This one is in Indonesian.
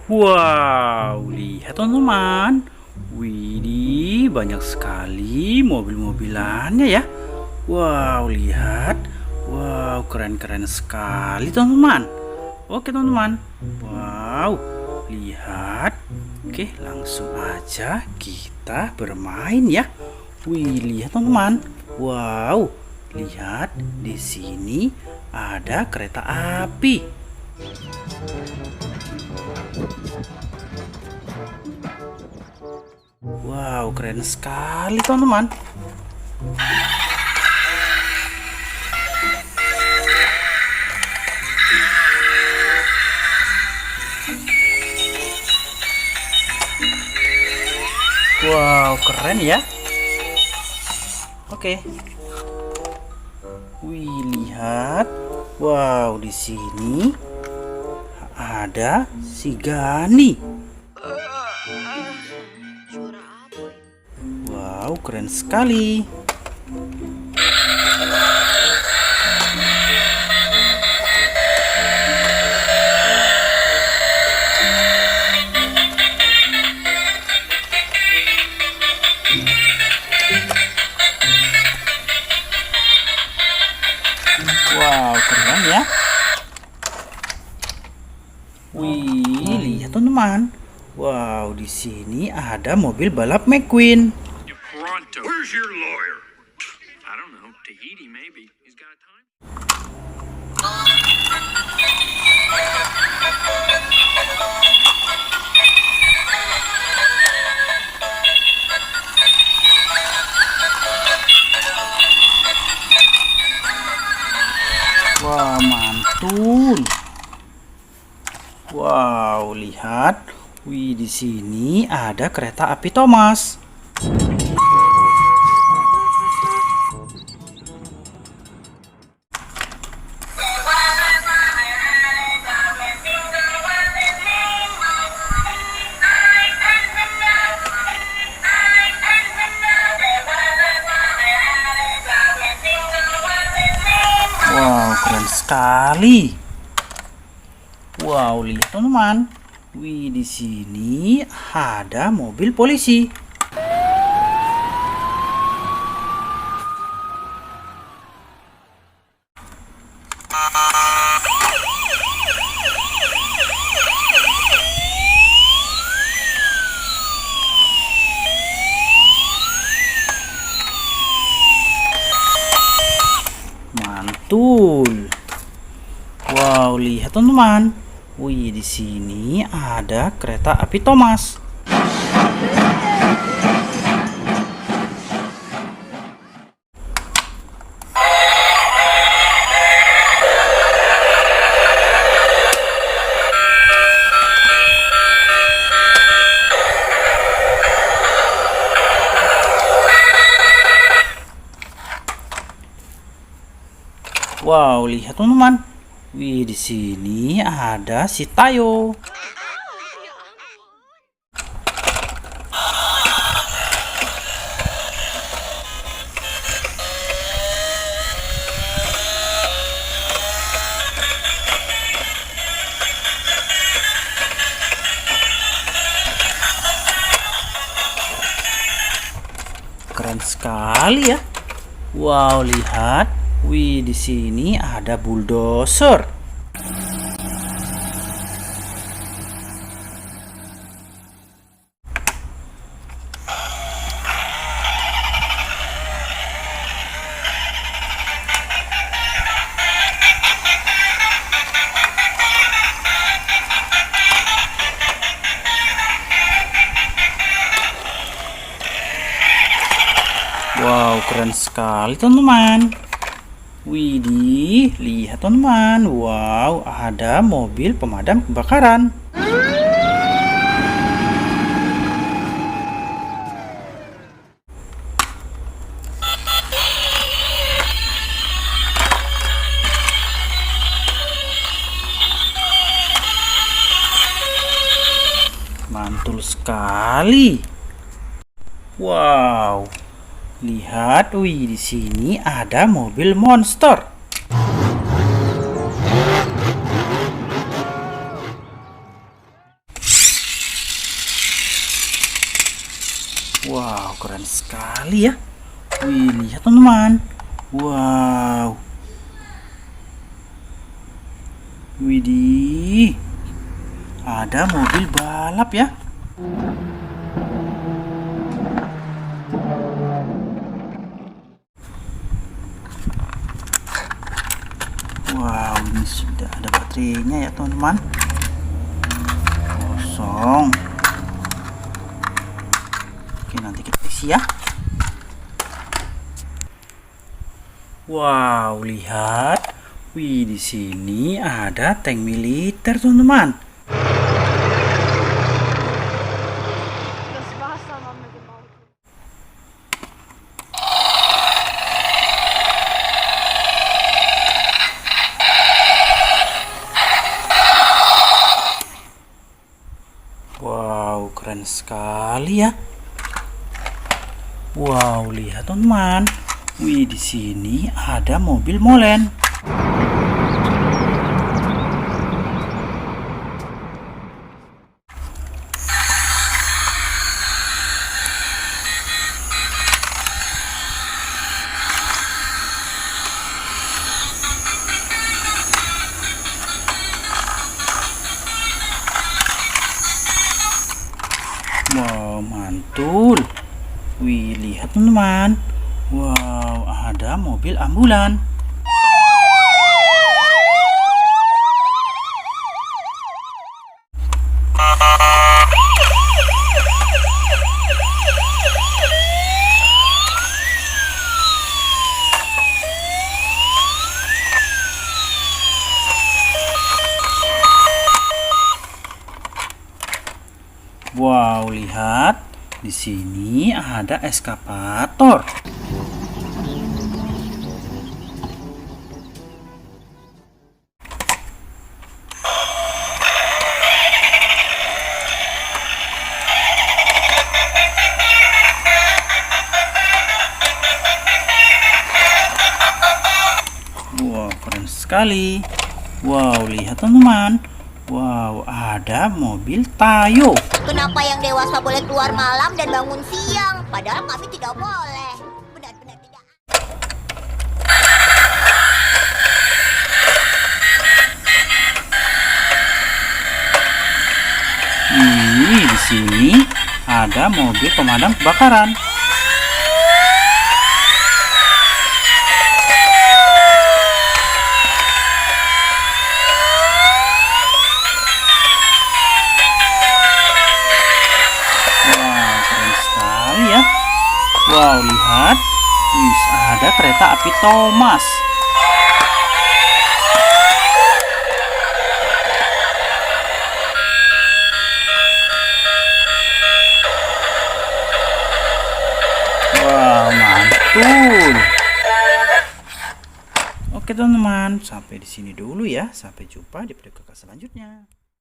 Wow, lihat teman-teman. Widih, banyak sekali mobil-mobilannya ya. Wow, lihat. Wow, keren-keren sekali teman-teman. Oke teman-teman. Wow, lihat. Oke, langsung aja kita bermain ya. Wih, lihat teman-teman. Wow, lihat di sini ada kereta api. Wow, keren sekali teman-teman. Wow, keren ya. Oke. Wih, lihat. Wow, di sini ada si Gani. Wow, keren sekali. Wow, keren ya. Wih, lihat teman-teman. Wow, di sini ada mobil balap McQueen. Pronto. Where's your lawyer? I don't know. Tahiti, maybe. He's got time. Wah, mantul. Wow, lihat. Wih, di sini ada kereta api Thomas. Wow, keren sekali. Wow, lihat teman-teman. Wih, di sini ada mobil polisi. Mantul. Wow, lihat teman-teman. Wih, di sini ada kereta api Thomas. Wow, lihat teman-teman. Wih, di sini ada si Tayo. Keren sekali ya. Wow, lihat. Wih, di sini ada bulldozer. Wow, keren sekali teman-teman. Widih, lihat teman-teman. Wow, ada mobil pemadam kebakaran. Mantul sekali. Wow. Lihat, wih, di sini ada mobil monster. Wow, keren sekali ya. Wih, lihat teman-teman. Wow. Widih. Ada mobil balap ya. Wow, ini sudah ada baterainya ya teman-teman. Kosong. Oke, nanti kita isi ya. Wow, lihat. Wih, di sini ada tank militer, teman-teman. Das Wasser haben wir gebaut. Wow, keren sekali ya. Wow, lihat teman-teman. Wih, di sini ada mobil molen. Wow, mantul. Wih, lihat teman-teman. Wow, ada mobil ambulan. Wow, lihat. Di sini ada eskavator. Wow, keren sekali. Wow, lihat teman-teman. Wow, ada mobil Tayo. Kenapa yang dewasa boleh keluar malam dan bangun siang, padahal kami tidak boleh? Benar-benar tidak. Di sini ada mobil pemadam kebakaran. Wow, keren sekali ya. Wow, lihat. Wih, ada kereta api Thomas. Wow, mantul. Oke teman-teman, sampai di sini dulu ya. Sampai jumpa di video kakak selanjutnya.